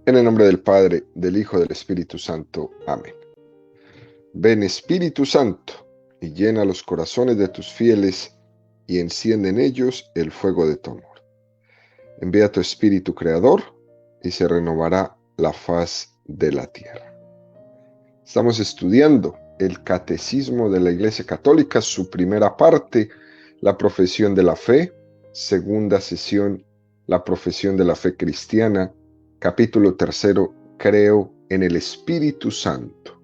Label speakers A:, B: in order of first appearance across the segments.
A: En el nombre del Padre, del Hijo, del Espíritu Santo. Amén. Ven Espíritu Santo, y llena los corazones de tus fieles, y enciende en ellos el fuego de tu amor. Envía tu Espíritu Creador, y se renovará la faz de la tierra. Estamos estudiando el Catecismo de la Iglesia Católica, su primera parte, la profesión de la fe, segunda sesión, la profesión de la fe cristiana, capítulo tercero, creo en el Espíritu Santo.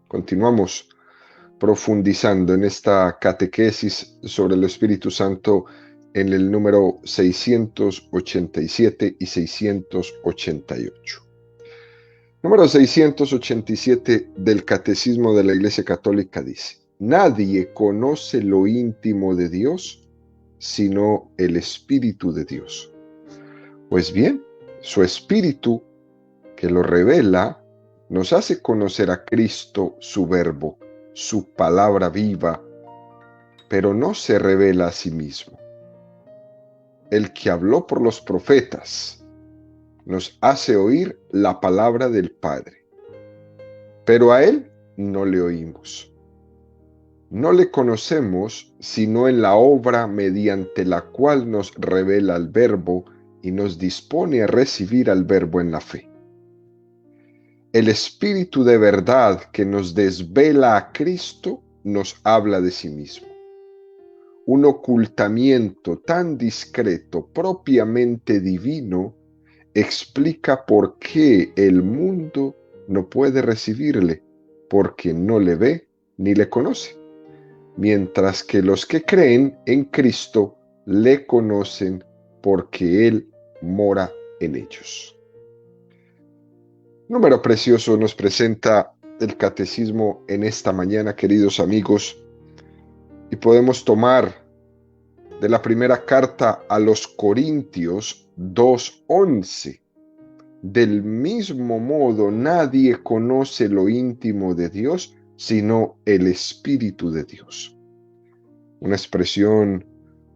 A: Continuamos profundizando en esta catequesis sobre el Espíritu Santo en el número 687 y 688. Número 687 del Catecismo de la Iglesia Católica dice: nadie conoce lo íntimo de Dios sino el Espíritu de Dios. Pues bien, su Espíritu, que lo revela, nos hace conocer a Cristo, su Verbo, su palabra viva, pero no se revela a sí mismo. El que habló por los profetas nos hace oír la palabra del Padre, pero a Él no le oímos. No le conocemos sino en la obra mediante la cual nos revela el Verbo y nos dispone a recibir al Verbo en la fe. El Espíritu de verdad que nos desvela a Cristo nos habla de sí mismo. Un ocultamiento tan discreto, propiamente divino, explica por qué el mundo no puede recibirle, porque no le ve ni le conoce, mientras que los que creen en Cristo le conocen porque Él mora en ellos. Número precioso nos presenta el Catecismo en esta mañana, queridos amigos, y podemos tomar de la primera carta a los Corintios 2:11. Del mismo modo, nadie conoce lo íntimo de Dios sino el Espíritu de Dios. Una expresión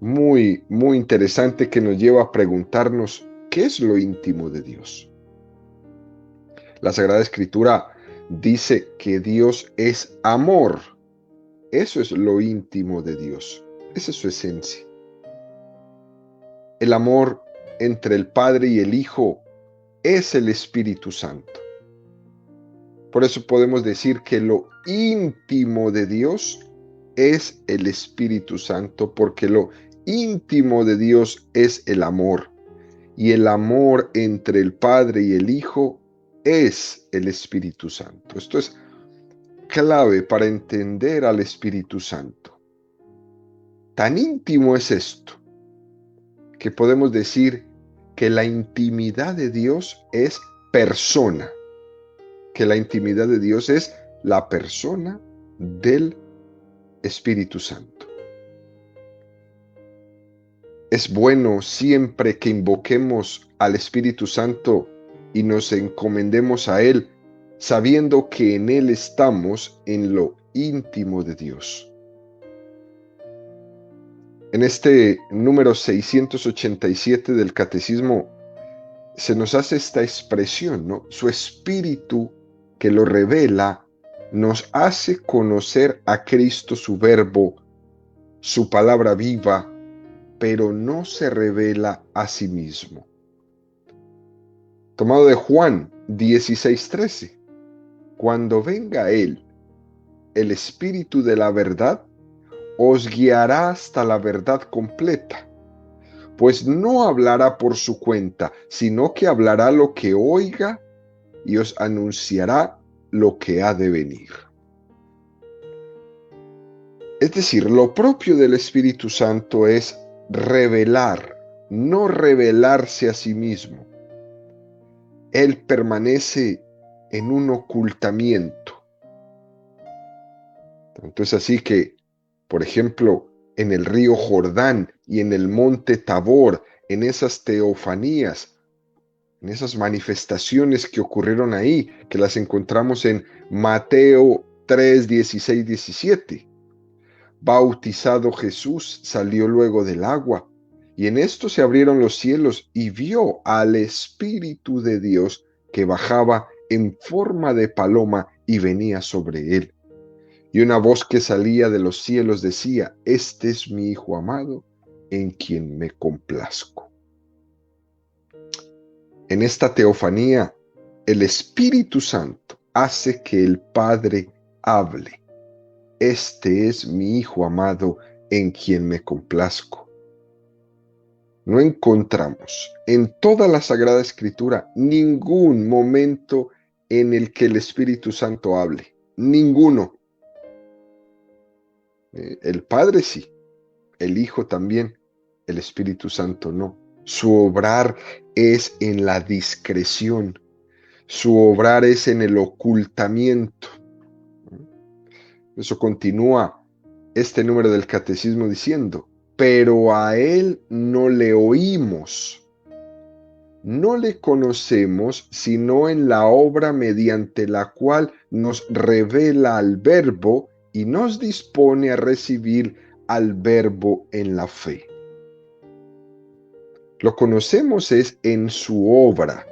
A: muy interesante que nos lleva a preguntarnos ¿qué es lo íntimo de Dios? La Sagrada Escritura dice que Dios es amor. Eso es lo íntimo de Dios. Esa es su esencia. El amor entre el Padre y el Hijo es el Espíritu Santo. Por eso podemos decir que lo íntimo de Dios es el Espíritu Santo, porque lo íntimo de Dios es el amor. Y el amor entre el Padre y el Hijo es el Espíritu Santo. Esto es clave para entender al Espíritu Santo. Tan íntimo es esto que podemos decir que la intimidad de Dios es persona, que la intimidad de Dios es la persona del Espíritu Santo. Es bueno siempre que invoquemos al Espíritu Santo y nos encomendemos a Él, sabiendo que en Él estamos en lo íntimo de Dios. En este número 687 del Catecismo se nos hace esta expresión, ¿no? Su Espíritu que lo revela nos hace conocer a Cristo, su Verbo, su palabra viva, pero no se revela a sí mismo. Tomado de Juan 16:13. Cuando venga Él, el Espíritu de la verdad, os guiará hasta la verdad completa, pues no hablará por su cuenta, sino que hablará lo que oiga y os anunciará lo que ha de venir. Es decir, lo propio del Espíritu Santo es revelar, no revelarse a sí mismo. Él permanece en un ocultamiento. Tanto es así que, por ejemplo, en el río Jordán y en el monte Tabor, en esas teofanías, en esas manifestaciones que ocurrieron ahí, que las encontramos en Mateo 3, 16, 17. Bautizado Jesús salió luego del agua, y en esto se abrieron los cielos y vio al Espíritu de Dios que bajaba en forma de paloma y venía sobre él. Y una voz que salía de los cielos decía: Este es mi Hijo amado, en quien me complazco. En esta teofanía, el Espíritu Santo hace que el Padre hable. Este es mi Hijo amado, en quien me complazco. No encontramos en toda la Sagrada Escritura ningún momento en el que el Espíritu Santo hable. Ninguno. El Padre sí, el Hijo también, el Espíritu Santo no. Su obrar es en la discreción, su obrar es en el ocultamiento. Eso continúa este número del Catecismo diciendo: pero a Él no le oímos, no le conocemos, sino en la obra mediante la cual nos revela al Verbo y nos dispone a recibir al Verbo en la fe. Lo conocemos es en su obra.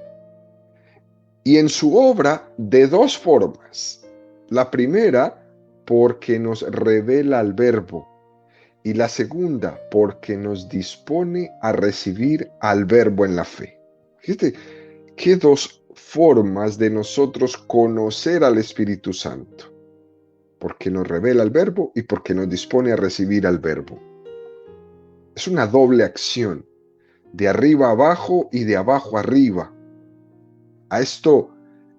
A: Y en su obra de dos formas. La primera, porque nos revela al Verbo. Y la segunda, porque nos dispone a recibir al Verbo en la fe. Fíjate, qué dos formas de nosotros conocer al Espíritu Santo. Porque nos revela el Verbo y porque nos dispone a recibir al Verbo. Es una doble acción, de arriba abajo y de abajo arriba. A esto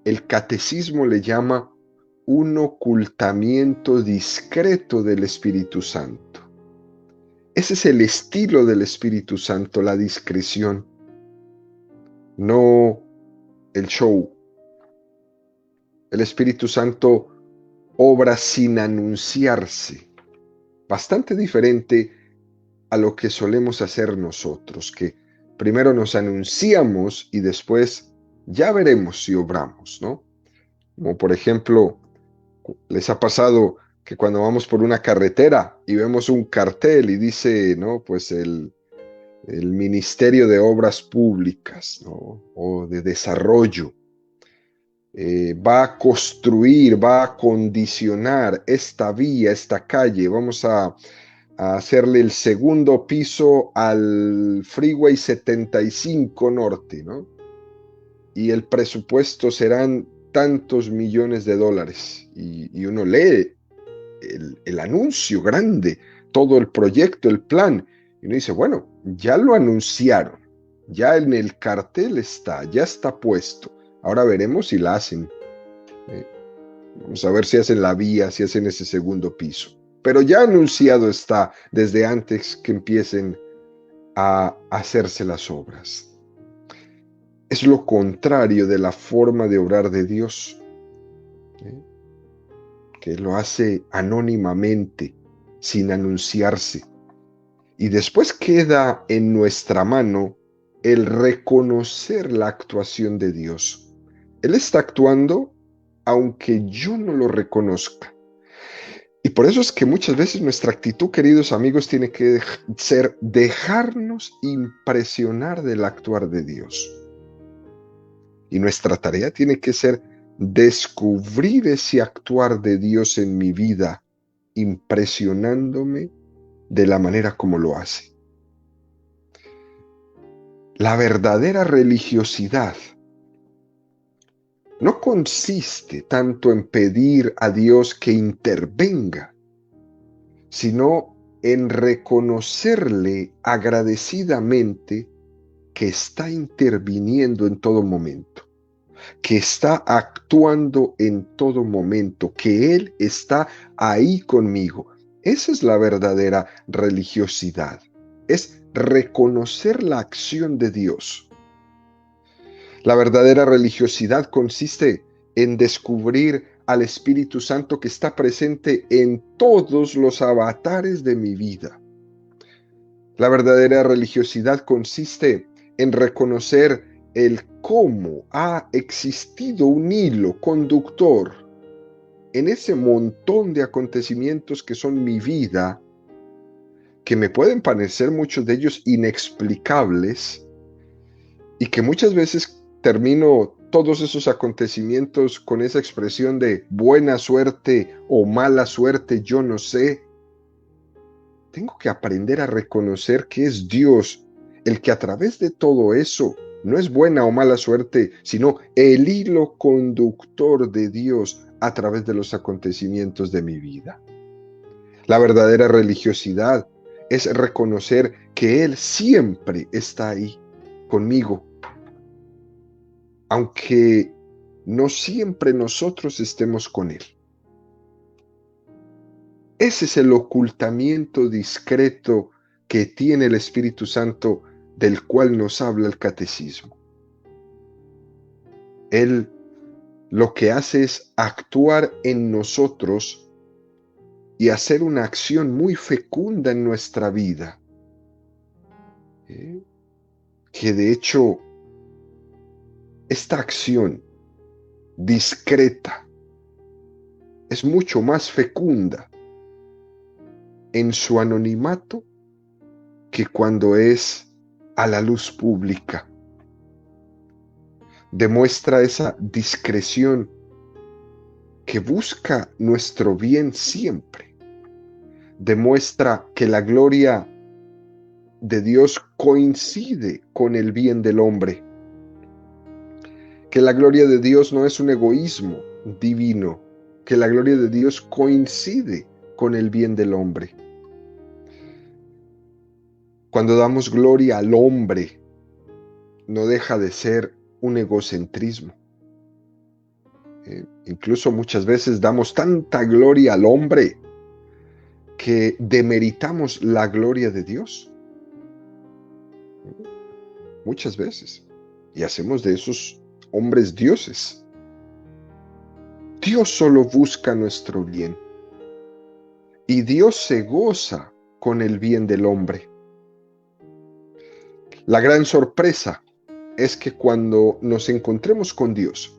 A: el Catecismo le llama un ocultamiento discreto del Espíritu Santo. Ese es el estilo del Espíritu Santo, la discreción, no el show. El Espíritu Santo obra sin anunciarse, bastante diferente a lo que solemos hacer nosotros, que primero nos anunciamos y después ya veremos si obramos, ¿no? Como por ejemplo, les ha pasado que cuando vamos por una carretera y vemos un cartel y dice, ¿no? Pues el Ministerio de Obras Públicas, ¿no? O de Desarrollo, va a construir, va a acondicionar esta vía, esta calle, vamos a hacerle el segundo piso al Freeway 75 Norte, ¿no? Y el presupuesto serán tantos millones de dólares. Y uno lee el anuncio grande, todo el proyecto, el plan, y uno dice, bueno, ya lo anunciaron, ya en el cartel está, ya está puesto. Ahora veremos si la hacen. Vamos a ver si hacen la vía, si hacen ese segundo piso. Pero ya anunciado está desde antes que empiecen a hacerse las obras. Es lo contrario de la forma de obrar de Dios, que lo hace anónimamente, sin anunciarse. Y después queda en nuestra mano el reconocer la actuación de Dios. Él está actuando aunque yo no lo reconozca. Y por eso es que muchas veces nuestra actitud, queridos amigos, tiene que ser dejarnos impresionar del actuar de Dios. Y nuestra tarea tiene que ser descubrir ese actuar de Dios en mi vida, impresionándome de la manera como lo hace. La verdadera religiosidad no consiste tanto en pedir a Dios que intervenga, sino en reconocerle agradecidamente que está interviniendo en todo momento, que está actuando en todo momento, que Él está ahí conmigo. Esa es la verdadera religiosidad, es reconocer la acción de Dios. La verdadera religiosidad consiste en descubrir al Espíritu Santo que está presente en todos los avatares de mi vida. La verdadera religiosidad consiste en reconocer el cómo ha existido un hilo conductor en ese montón de acontecimientos que son mi vida, que me pueden parecer muchos de ellos inexplicables y que muchas veces termino todos esos acontecimientos con esa expresión de buena suerte o mala suerte, yo no sé. Tengo que aprender a reconocer que es Dios el que a través de todo eso, no es buena o mala suerte, sino el hilo conductor de Dios a través de los acontecimientos de mi vida. La verdadera religiosidad es reconocer que Él siempre está ahí conmigo, aunque no siempre nosotros estemos con Él. Ese es el ocultamiento discreto que tiene el Espíritu Santo, del cual nos habla el catecismo. Él lo que hace es actuar en nosotros y hacer una acción muy fecunda en nuestra vida. Que de hecho, esta acción discreta es mucho más fecunda en su anonimato que cuando es a la luz pública. Demuestra esa discreción que busca nuestro bien siempre. Demuestra que la gloria de Dios coincide con el bien del hombre. Que la gloria de Dios no es un egoísmo divino, que la gloria de Dios coincide con el bien del hombre. Cuando damos gloria al hombre, no deja de ser un egocentrismo. Incluso muchas veces damos tanta gloria al hombre que demeritamos la gloria de Dios. Muchas veces. Y hacemos de esos hombres dioses. Dios solo busca nuestro bien. Y Dios se goza con el bien del hombre. La gran sorpresa es que cuando nos encontremos con Dios,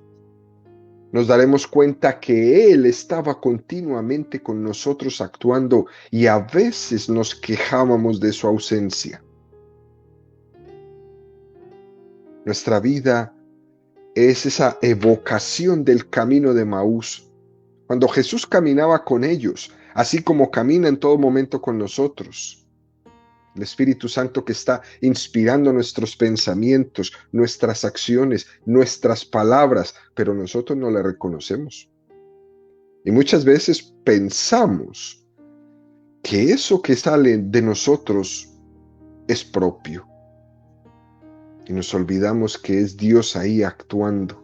A: nos daremos cuenta que Él estaba continuamente con nosotros actuando y a veces nos quejábamos de su ausencia. Nuestra vida es esa evocación del camino de Maús, cuando Jesús caminaba con ellos, así como camina en todo momento con nosotros. El Espíritu Santo que está inspirando nuestros pensamientos, nuestras acciones, nuestras palabras, pero nosotros no le reconocemos. Y muchas veces pensamos que eso que sale de nosotros es propio. Y nos olvidamos que es Dios ahí actuando.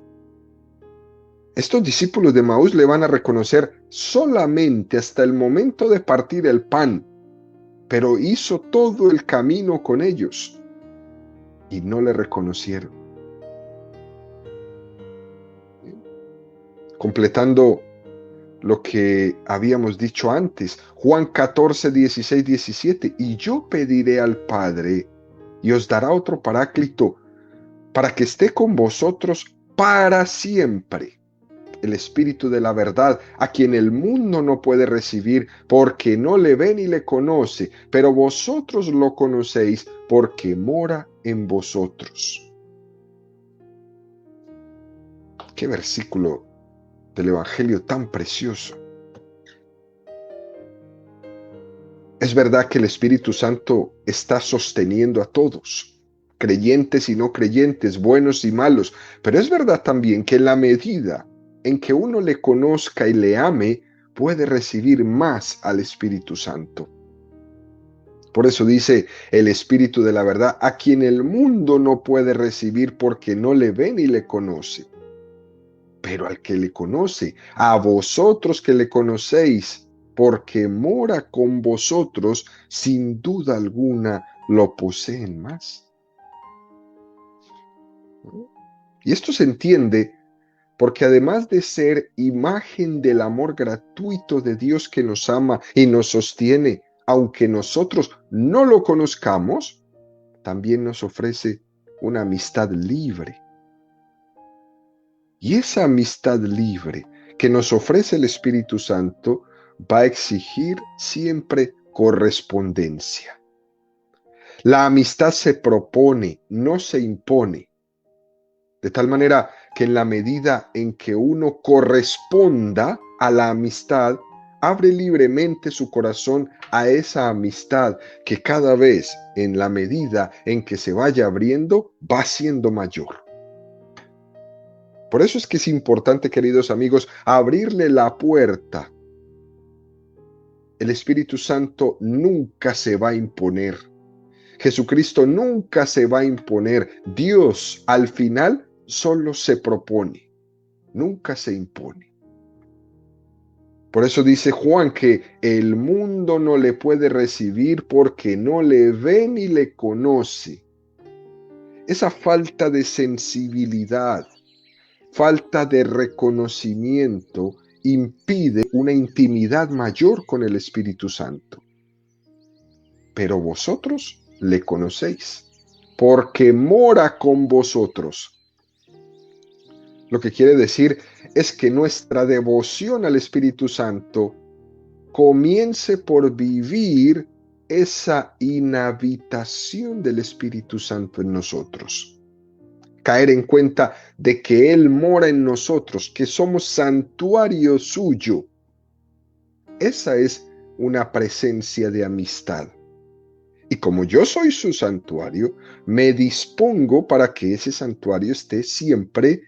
A: Estos discípulos de Maús le van a reconocer solamente hasta el momento de partir el pan, pero hizo todo el camino con ellos y no le reconocieron. Completando lo que habíamos dicho antes, Juan 14, 16, 17, y yo pediré al Padre y os dará otro Paráclito para que esté con vosotros para siempre. El Espíritu de la verdad, a quien el mundo no puede recibir porque no le ve ni le conoce, pero vosotros lo conocéis porque mora en vosotros. Qué versículo del Evangelio tan precioso. Es verdad que el Espíritu Santo está sosteniendo a todos, creyentes y no creyentes, buenos y malos, pero es verdad también que en la medida en que uno le conozca y le ame, puede recibir más al Espíritu Santo. Por eso dice el Espíritu de la verdad, a quien el mundo no puede recibir porque no le ve ni le conoce. Pero al que le conoce, a vosotros que le conocéis, porque mora con vosotros, sin duda alguna lo poseen más. Y esto se entiende porque además de ser imagen del amor gratuito de Dios que nos ama y nos sostiene, aunque nosotros no lo conozcamos, también nos ofrece una amistad libre. Y esa amistad libre que nos ofrece el Espíritu Santo va a exigir siempre correspondencia. La amistad se propone, no se impone. De tal manera que en la medida en que uno corresponda a la amistad, abre libremente su corazón a esa amistad que cada vez, en la medida en que se vaya abriendo, va siendo mayor. Por eso es que es importante, queridos amigos, abrirle la puerta. El Espíritu Santo nunca se va a imponer. Jesucristo nunca se va a imponer. Dios al final solo se propone, nunca se impone. Por eso dice Juan que el mundo no le puede recibir porque no le ve ni le conoce. Esa falta de sensibilidad, falta de reconocimiento impide una intimidad mayor con el Espíritu Santo. Pero vosotros le conocéis, porque mora con vosotros. Lo que quiere decir es que nuestra devoción al Espíritu Santo comience por vivir esa inhabitación del Espíritu Santo en nosotros. Caer en cuenta de que Él mora en nosotros, que somos santuario suyo. Esa es una presencia de amistad. Y como yo soy su santuario, me dispongo para que ese santuario esté siempre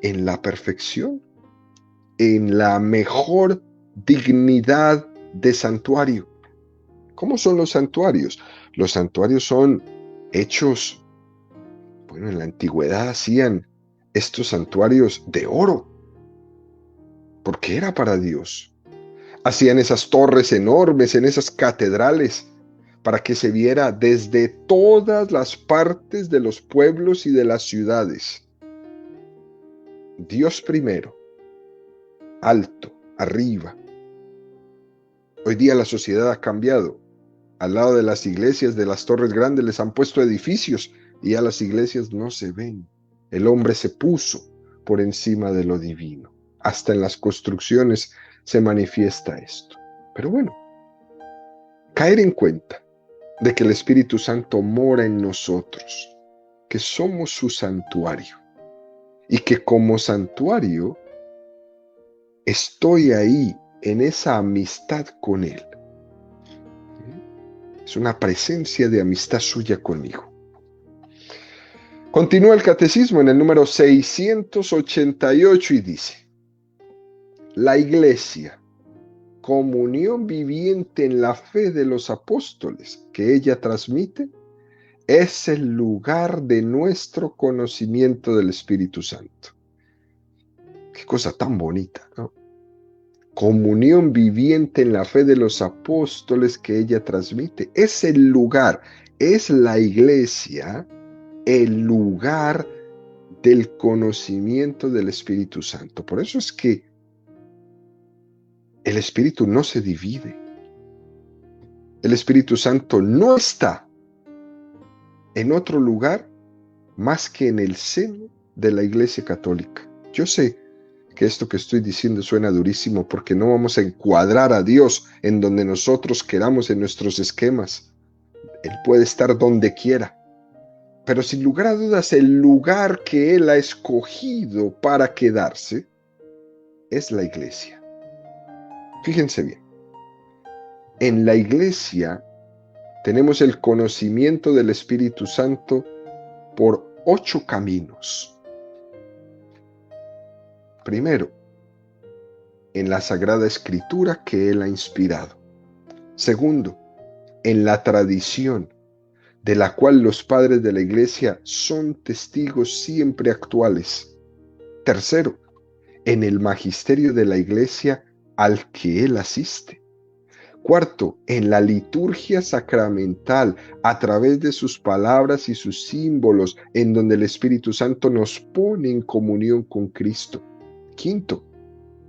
A: en la perfección, en la mejor dignidad de santuario. ¿Cómo son los santuarios? Los santuarios son hechos, bueno, en la antigüedad hacían estos santuarios de oro, porque era para Dios. Hacían esas torres enormes en esas catedrales, para que se viera desde todas las partes de los pueblos y de las ciudades. Dios primero, alto, arriba. Hoy día la sociedad ha cambiado. Al lado de las iglesias, de las torres grandes, les han puesto edificios y ya las iglesias no se ven. El hombre se puso por encima de lo divino. Hasta en las construcciones se manifiesta esto. Pero bueno, caer en cuenta de que el Espíritu Santo mora en nosotros, que somos su santuario y que como santuario estoy ahí en esa amistad con Él. Es una presencia de amistad suya conmigo. Continúa el catecismo en el número 688 y dice: la Iglesia, comunión viviente en la fe de los apóstoles que ella transmite, es el lugar de nuestro conocimiento del Espíritu Santo. Qué cosa tan bonita, ¿no? Comunión viviente en la fe de los apóstoles que ella transmite. Es el lugar, es la Iglesia, el lugar del conocimiento del Espíritu Santo. Por eso es que el Espíritu no se divide. El Espíritu Santo no está en otro lugar más que en el seno de la Iglesia Católica. Yo sé que esto que estoy diciendo suena durísimo porque no vamos a encuadrar a Dios en donde nosotros queramos en nuestros esquemas. Él puede estar donde quiera. Pero sin lugar a dudas, el lugar que Él ha escogido para quedarse es la Iglesia. Fíjense bien, en la Iglesia tenemos el conocimiento del Espíritu Santo por 8 caminos. Primero, en la Sagrada Escritura que Él ha inspirado. Segundo, en la tradición, de la cual los padres de la Iglesia son testigos siempre actuales. Tercero, en el magisterio de la Iglesia al que Él asiste. Cuarto, en la liturgia sacramental, a través de sus palabras y sus símbolos, en donde el Espíritu Santo nos pone en comunión con Cristo. Quinto,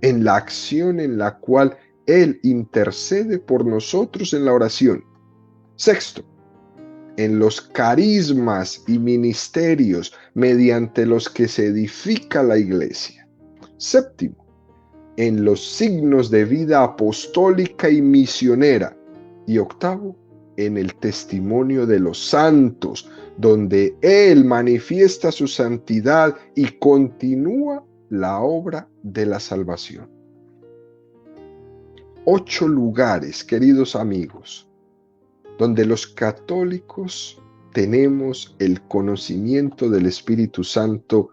A: en la acción en la cual Él intercede por nosotros en la oración. Sexto, en los carismas y ministerios mediante los que se edifica la Iglesia. Séptimo, en los signos de vida apostólica y misionera. Y octavo, en el testimonio de los santos, donde Él manifiesta su santidad y continúa la obra de la salvación. 8 lugares, queridos amigos, donde los católicos tenemos el conocimiento del Espíritu Santo,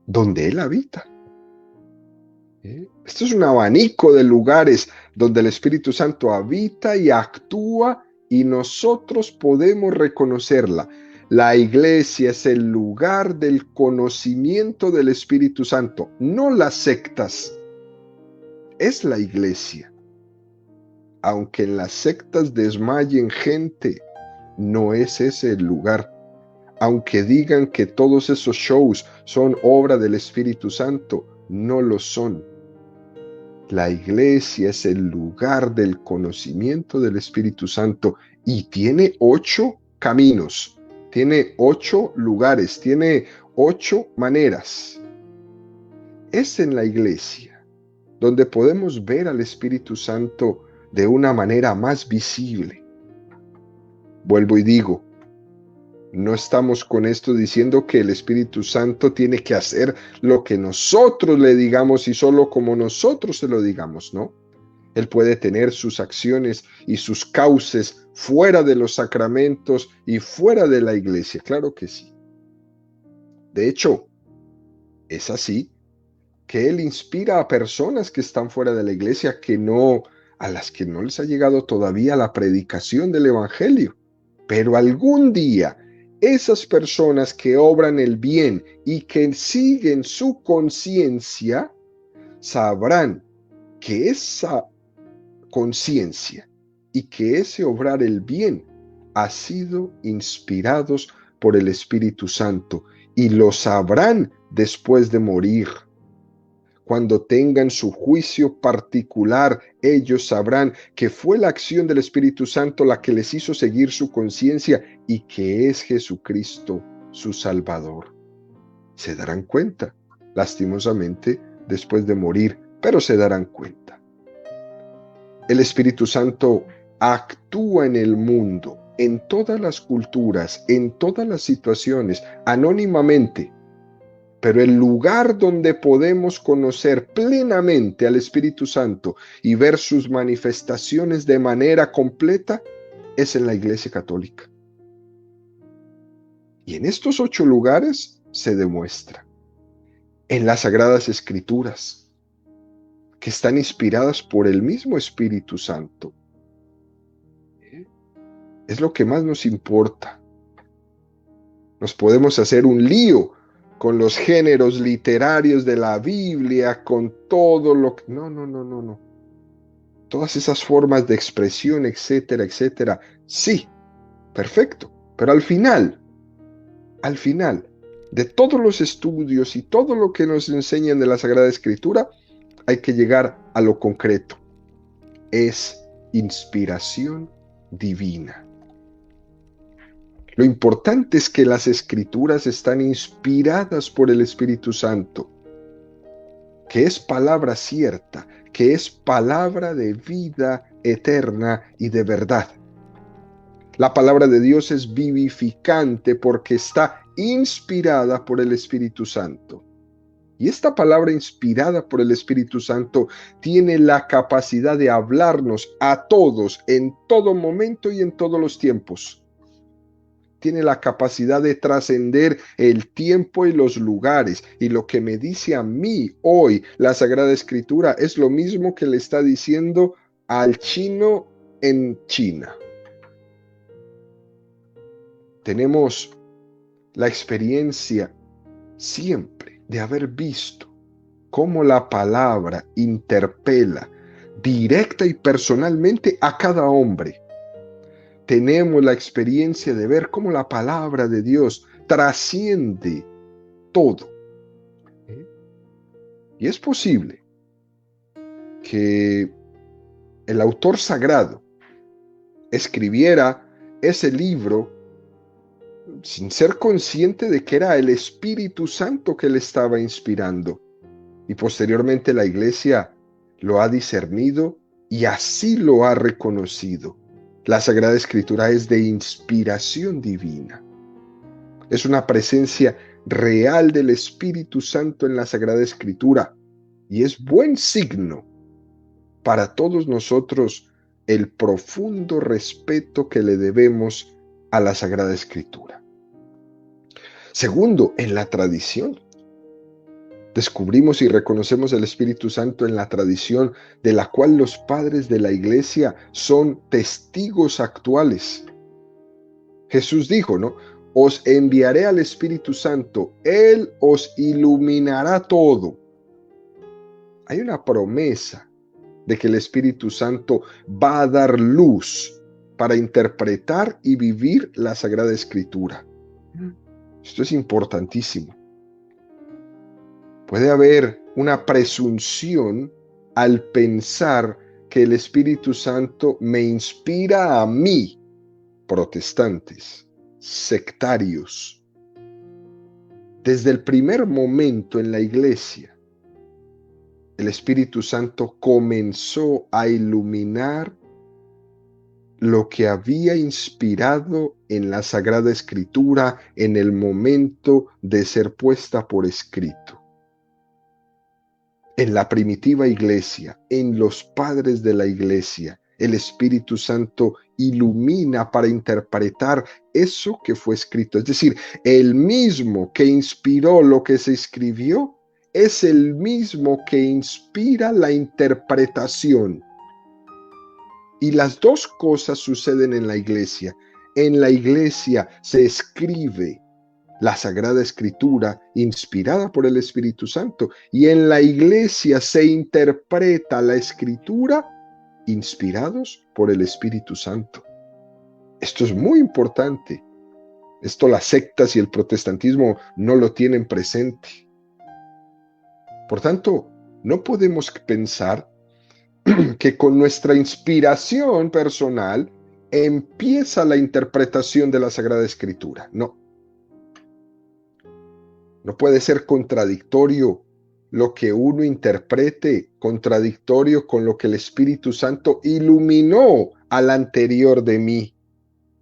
A: donde Él habita. Esto es un abanico de lugares donde el Espíritu Santo habita y actúa y nosotros podemos reconocerla. La iglesia es el lugar del conocimiento del Espíritu Santo, no las sectas. Es la iglesia. Aunque en las sectas desmayen gente, no es ese el lugar. Aunque digan que todos esos shows son obra del Espíritu Santo, no lo son. La iglesia es el lugar del conocimiento del Espíritu Santo y tiene 8 caminos, tiene 8 lugares, tiene 8 maneras. Es en la iglesia donde podemos ver al Espíritu Santo de una manera más visible. Vuelvo y digo, no estamos con esto diciendo que el Espíritu Santo tiene que hacer lo que nosotros le digamos y solo como nosotros se lo digamos, ¿no? Él puede tener sus acciones y sus cauces fuera de los sacramentos y fuera de la iglesia, claro que sí. De hecho, es así que Él inspira a personas que están fuera de la iglesia a las que no les ha llegado todavía la predicación del Evangelio. Pero algún día esas personas que obran el bien y que siguen su conciencia sabrán que esa conciencia y que ese obrar el bien ha sido inspirados por el Espíritu Santo y lo sabrán después de morir. Cuando tengan su juicio particular, ellos sabrán que fue la acción del Espíritu Santo la que les hizo seguir su conciencia y que es Jesucristo su Salvador. Se darán cuenta, lastimosamente, después de morir, pero se darán cuenta. El Espíritu Santo actúa en el mundo, en todas las culturas, en todas las situaciones, anónimamente. Pero el lugar donde podemos conocer plenamente al Espíritu Santo y ver sus manifestaciones de manera completa es en la Iglesia Católica. Y en estos 8 lugares se demuestra. En las Sagradas Escrituras, que están inspiradas por el mismo Espíritu Santo. Es lo que más nos importa. Nos podemos hacer un lío con los géneros literarios de la Biblia, con todo lo que... No. Todas esas formas de expresión, etcétera, etcétera. Sí, perfecto. Pero al final, de todos los estudios y todo lo que nos enseñan de la Sagrada Escritura, hay que llegar a lo concreto. Es inspiración divina. Lo importante es que las Escrituras están inspiradas por el Espíritu Santo, que es palabra cierta, que es palabra de vida eterna y de verdad. La palabra de Dios es vivificante porque está inspirada por el Espíritu Santo. Y esta palabra inspirada por el Espíritu Santo tiene la capacidad de hablarnos a todos, en todo momento y en todos los tiempos. Tiene la capacidad de trascender el tiempo y los lugares. Y lo que me dice a mí hoy la Sagrada Escritura es lo mismo que le está diciendo al chino en China. Tenemos la experiencia siempre de haber visto cómo la palabra interpela directa y personalmente a cada hombre. Tenemos la experiencia de ver cómo la palabra de Dios trasciende todo. Y es posible que el autor sagrado escribiera ese libro sin ser consciente de que era el Espíritu Santo que le estaba inspirando. Y posteriormente la Iglesia lo ha discernido y así lo ha reconocido. La Sagrada Escritura es de inspiración divina. Es una presencia real del Espíritu Santo en la Sagrada Escritura y es buen signo para todos nosotros el profundo respeto que le debemos a la Sagrada Escritura. Segundo, en la tradición. Descubrimos y reconocemos el Espíritu Santo en la tradición de la cual los padres de la Iglesia son testigos actuales. Jesús dijo, ¿no? Os enviaré al Espíritu Santo, Él os iluminará todo. Hay una promesa de que el Espíritu Santo va a dar luz para interpretar y vivir la Sagrada Escritura. Esto es importantísimo. Puede haber una presunción al pensar que el Espíritu Santo me inspira a mí, protestantes, sectarios. Desde el primer momento en la Iglesia, el Espíritu Santo comenzó a iluminar lo que había inspirado en la Sagrada Escritura en el momento de ser puesta por escrito. En la primitiva Iglesia, en los padres de la Iglesia, el Espíritu Santo ilumina para interpretar eso que fue escrito. Es decir, el mismo que inspiró lo que se escribió es el mismo que inspira la interpretación. Y las dos cosas suceden en la Iglesia. En la Iglesia se escribe la Sagrada Escritura inspirada por el Espíritu Santo y en la Iglesia se interpreta la Escritura inspirados por el Espíritu Santo. Esto es muy importante. Esto las sectas y el protestantismo no lo tienen presente. Por tanto, no podemos pensar que con nuestra inspiración personal empieza la interpretación de la Sagrada Escritura. No. No puede ser contradictorio lo que uno interprete, contradictorio con lo que el Espíritu Santo iluminó al anterior de mí.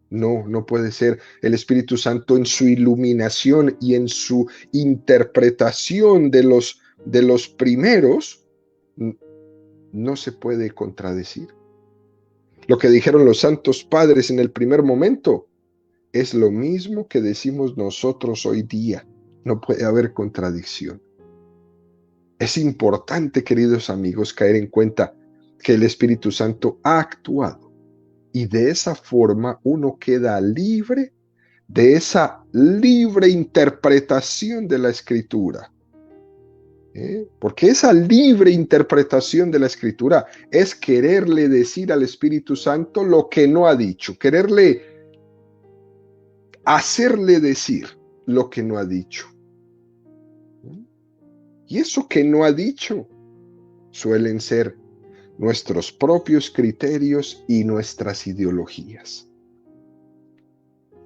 A: No, no puede ser. El Espíritu Santo en su iluminación y en su interpretación de los primeros no se puede contradecir. Lo que dijeron los santos padres en el primer momento es lo mismo que decimos nosotros hoy día. No puede haber contradicción. Es importante, queridos amigos, caer en cuenta que el Espíritu Santo ha actuado y de esa forma uno queda libre de esa libre interpretación de la Escritura. Porque esa libre interpretación de la Escritura es quererle decir al Espíritu Santo lo que no ha dicho, hacerle decir lo que no ha dicho. Y eso que no ha dicho suelen ser nuestros propios criterios y nuestras ideologías.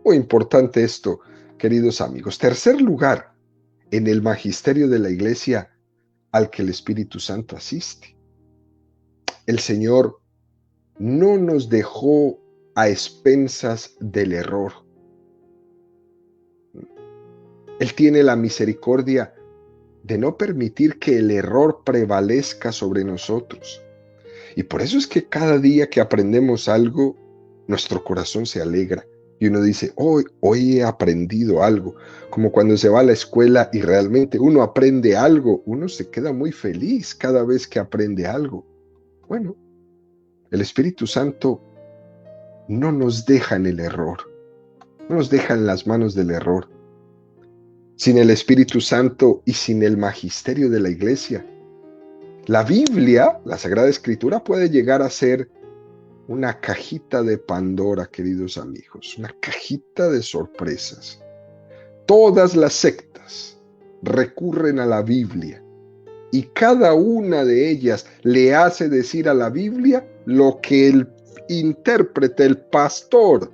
A: Muy importante esto, queridos amigos. Tercer lugar, en el magisterio de la Iglesia al que el Espíritu Santo asiste. El Señor no nos dejó a expensas del error. Él tiene la misericordia de no permitir que el error prevalezca sobre nosotros. Y por eso es que cada día que aprendemos algo, nuestro corazón se alegra. Y uno dice, hoy he aprendido algo. Como cuando se va a la escuela y realmente uno aprende algo, uno se queda muy feliz cada vez que aprende algo. Bueno, el Espíritu Santo no nos deja en el error, no nos deja en las manos del error. Sin el Espíritu Santo y sin el magisterio de la Iglesia, la Biblia, la Sagrada Escritura, puede llegar a ser una cajita de Pandora, queridos amigos, una cajita de sorpresas. Todas las sectas recurren a la Biblia y cada una de ellas le hace decir a la Biblia lo que el intérprete, el pastor,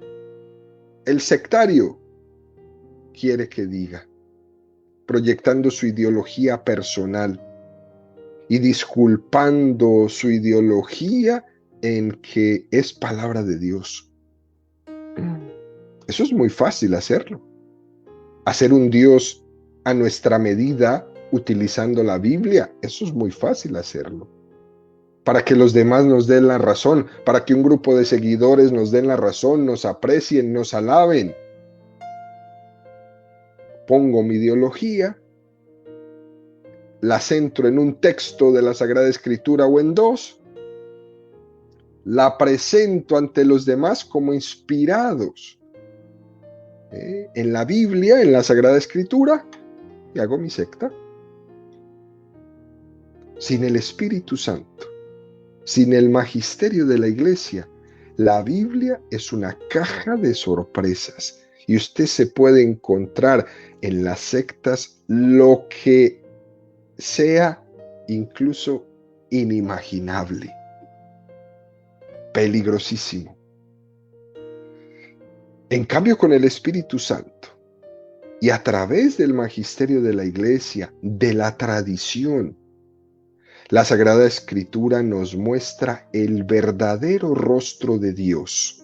A: el sectario quiere que diga, proyectando su ideología personal y disculpando su ideología en que es palabra de Dios. Eso es muy fácil hacerlo. Hacer un Dios a nuestra medida utilizando la Biblia, eso es muy fácil hacerlo. Para que los demás nos den la razón, para que un grupo de seguidores nos den la razón, nos aprecien, nos alaben. Pongo mi ideología, la centro en un texto de la Sagrada Escritura o en dos, la presento ante los demás como inspirados en la Biblia, en la Sagrada Escritura, y hago mi secta. Sin el Espíritu Santo, sin el magisterio de la Iglesia, la Biblia es una caja de sorpresas y usted se puede encontrar en las sectas lo que sea incluso inimaginable. Peligrosísimo. En cambio, con el Espíritu Santo y a través del magisterio de la Iglesia, de la tradición, la Sagrada Escritura nos muestra el verdadero rostro de Dios.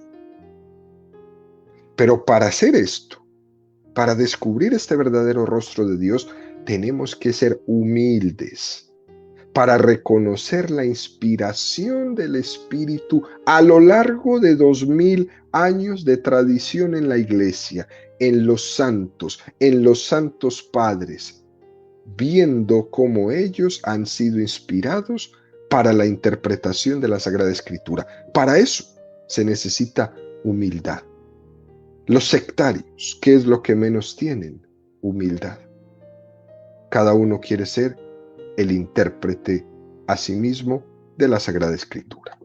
A: Pero para hacer esto, para descubrir este verdadero rostro de Dios, tenemos que ser humildes para reconocer la inspiración del Espíritu a lo largo de 2000 años de tradición en la Iglesia, en los santos padres, viendo cómo ellos han sido inspirados para la interpretación de la Sagrada Escritura. Para eso se necesita humildad. Los sectarios, ¿qué es lo que menos tienen? Humildad. Cada uno quiere ser el intérprete a sí mismo de la Sagrada Escritura.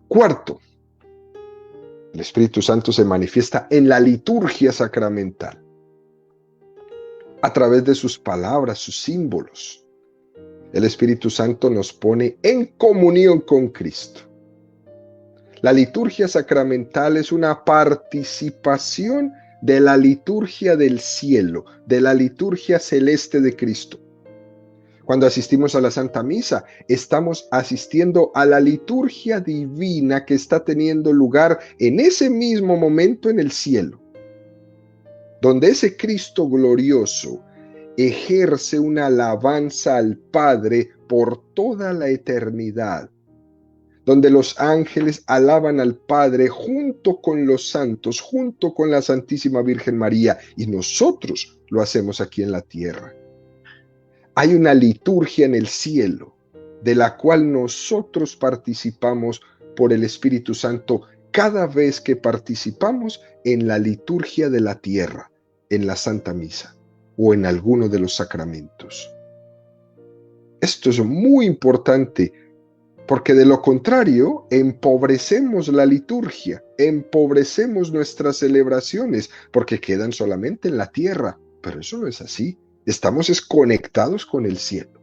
A: Cuarto, el Espíritu Santo se manifiesta en la liturgia sacramental, a través de sus palabras, sus símbolos. El Espíritu Santo nos pone en comunión con Cristo. La liturgia sacramental es una participación de la liturgia del cielo, de la liturgia celeste de Cristo. Cuando asistimos a la Santa Misa, estamos asistiendo a la liturgia divina que está teniendo lugar en ese mismo momento en el cielo, donde ese Cristo glorioso ejerce una alabanza al Padre por toda la eternidad, donde los ángeles alaban al Padre junto con los santos, junto con la Santísima Virgen María, y nosotros lo hacemos aquí en la tierra. Hay una liturgia en el cielo, de la cual nosotros participamos por el Espíritu Santo cada vez que participamos en la liturgia de la tierra, en la Santa Misa o en alguno de los sacramentos. Esto es muy importante, porque de lo contrario empobrecemos la liturgia, empobrecemos nuestras celebraciones, porque quedan solamente en la tierra, pero eso no es así. Estamos desconectados con el cielo.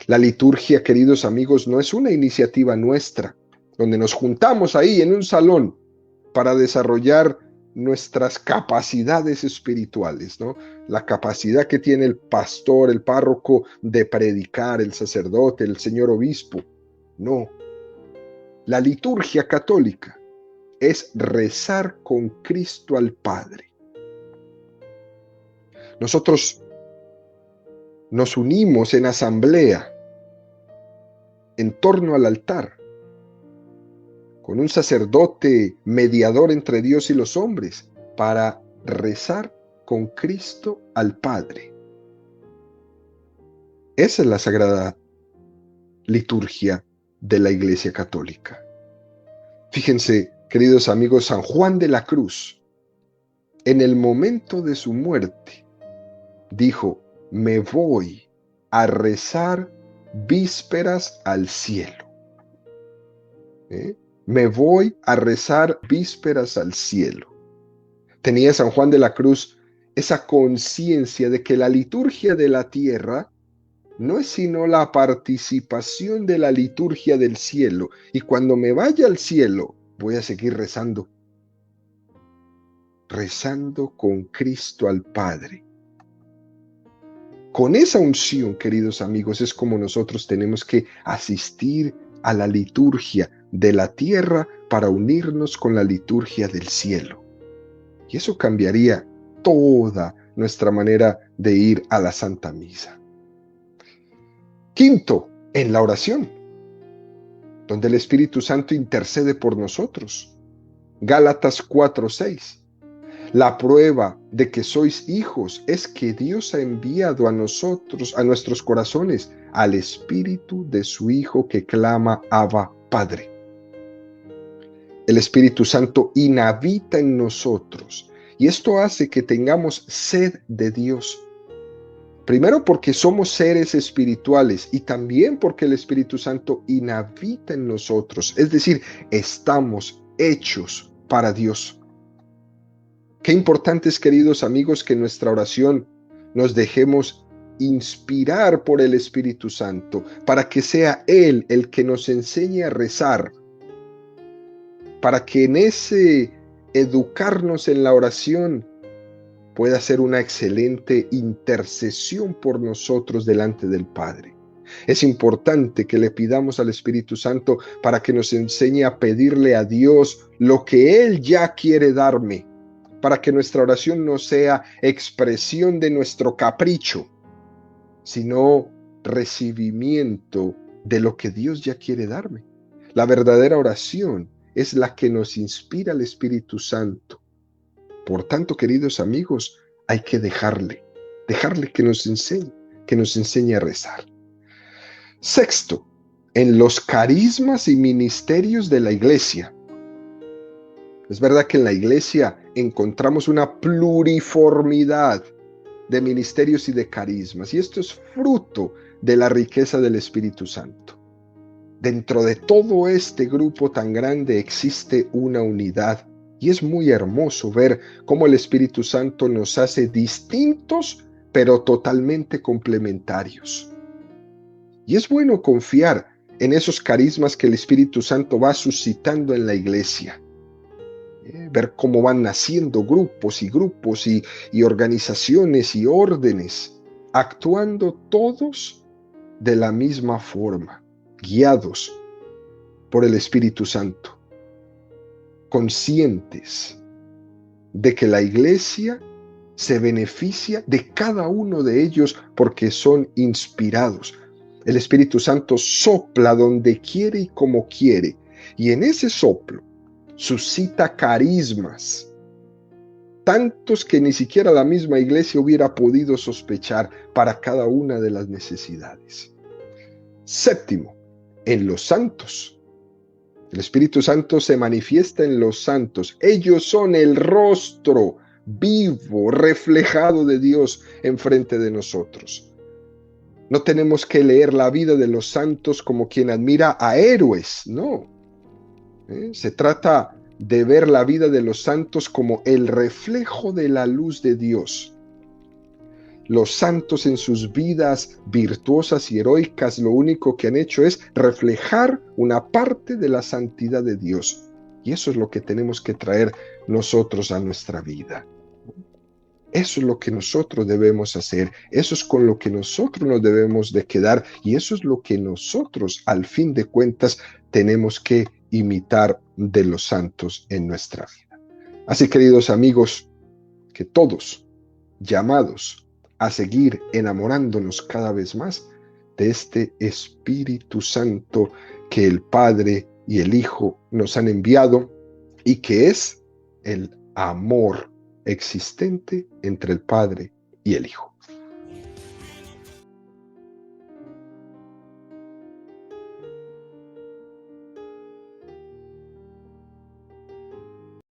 A: La liturgia, queridos amigos, no es una iniciativa nuestra, donde nos juntamos ahí en un salón para desarrollar nuestras capacidades espirituales, ¿no? La capacidad que tiene el pastor, el párroco de predicar, el sacerdote, el señor obispo. No. La liturgia católica es rezar con Cristo al Padre. Nosotros nos unimos en asamblea en torno al altar, con un sacerdote mediador entre Dios y los hombres, para rezar con Cristo al Padre. Esa es la sagrada liturgia de la Iglesia Católica. Fíjense, queridos amigos, San Juan de la Cruz, en el momento de su muerte, dijo: me voy a rezar vísperas al cielo. Me voy a rezar vísperas al cielo. Tenía San Juan de la Cruz esa conciencia de que la liturgia de la tierra no es sino la participación de la liturgia del cielo, y cuando me vaya al cielo voy a seguir rezando con Cristo al Padre. Con esa unción, queridos amigos, es como nosotros tenemos que asistir a la liturgia de la tierra para unirnos con la liturgia del cielo. Y eso cambiaría toda nuestra manera de ir a la Santa Misa. Quinto, en la oración, donde el Espíritu Santo intercede por nosotros. Gálatas 4:6. La prueba de que sois hijos es que Dios ha enviado a nosotros, a nuestros corazones, al Espíritu de su Hijo que clama Abba, Padre. El Espíritu Santo inhabita en nosotros y esto hace que tengamos sed de Dios. Primero porque somos seres espirituales y también porque el Espíritu Santo inhabita en nosotros, es decir, estamos hechos para Dios. Qué importante es, queridos amigos, que en nuestra oración nos dejemos inspirar por el Espíritu Santo para que sea Él el que nos enseñe a rezar, para que en ese educarnos en la oración pueda ser una excelente intercesión por nosotros delante del Padre. Es importante que le pidamos al Espíritu Santo para que nos enseñe a pedirle a Dios lo que Él ya quiere darme, para que nuestra oración no sea expresión de nuestro capricho, sino recibimiento de lo que Dios ya quiere darme. La verdadera oración es la que nos inspira el Espíritu Santo. Por tanto, queridos amigos, hay que dejarle que nos enseñe a rezar. Sexto, en los carismas y ministerios de la Iglesia. Es verdad que en la Iglesia encontramos una pluriformidad de ministerios y de carismas, y esto es fruto de la riqueza del Espíritu Santo. Dentro de todo este grupo tan grande existe una unidad, y es muy hermoso ver cómo el Espíritu Santo nos hace distintos, pero totalmente complementarios. Y es bueno confiar en esos carismas que el Espíritu Santo va suscitando en la Iglesia. Ver cómo van naciendo grupos y organizaciones y órdenes, actuando todos de la misma forma, guiados por el Espíritu Santo, conscientes de que la Iglesia se beneficia de cada uno de ellos porque son inspirados. El Espíritu Santo sopla donde quiere y como quiere, y en ese soplo suscita carismas, tantos que ni siquiera la misma Iglesia hubiera podido sospechar para cada una de las necesidades. Séptimo, en los santos. El Espíritu Santo se manifiesta en los santos. Ellos son el rostro vivo, reflejado de Dios enfrente de nosotros. No tenemos que leer la vida de los santos como quien admira a héroes, no. Se trata de ver la vida de los santos como el reflejo de la luz de Dios. Los santos en sus vidas virtuosas y heroicas lo único que han hecho es reflejar una parte de la santidad de Dios. Y eso es lo que tenemos que traer nosotros a nuestra vida. Eso es lo que nosotros debemos hacer, eso es con lo que nosotros nos debemos de quedar y eso es lo que nosotros, al fin de cuentas, tenemos que imitar de los santos en nuestra vida. Así, queridos amigos, que todos, llamados a seguir enamorándonos cada vez más de este Espíritu Santo que el Padre y el Hijo nos han enviado y que es el amor existente entre el Padre y el Hijo.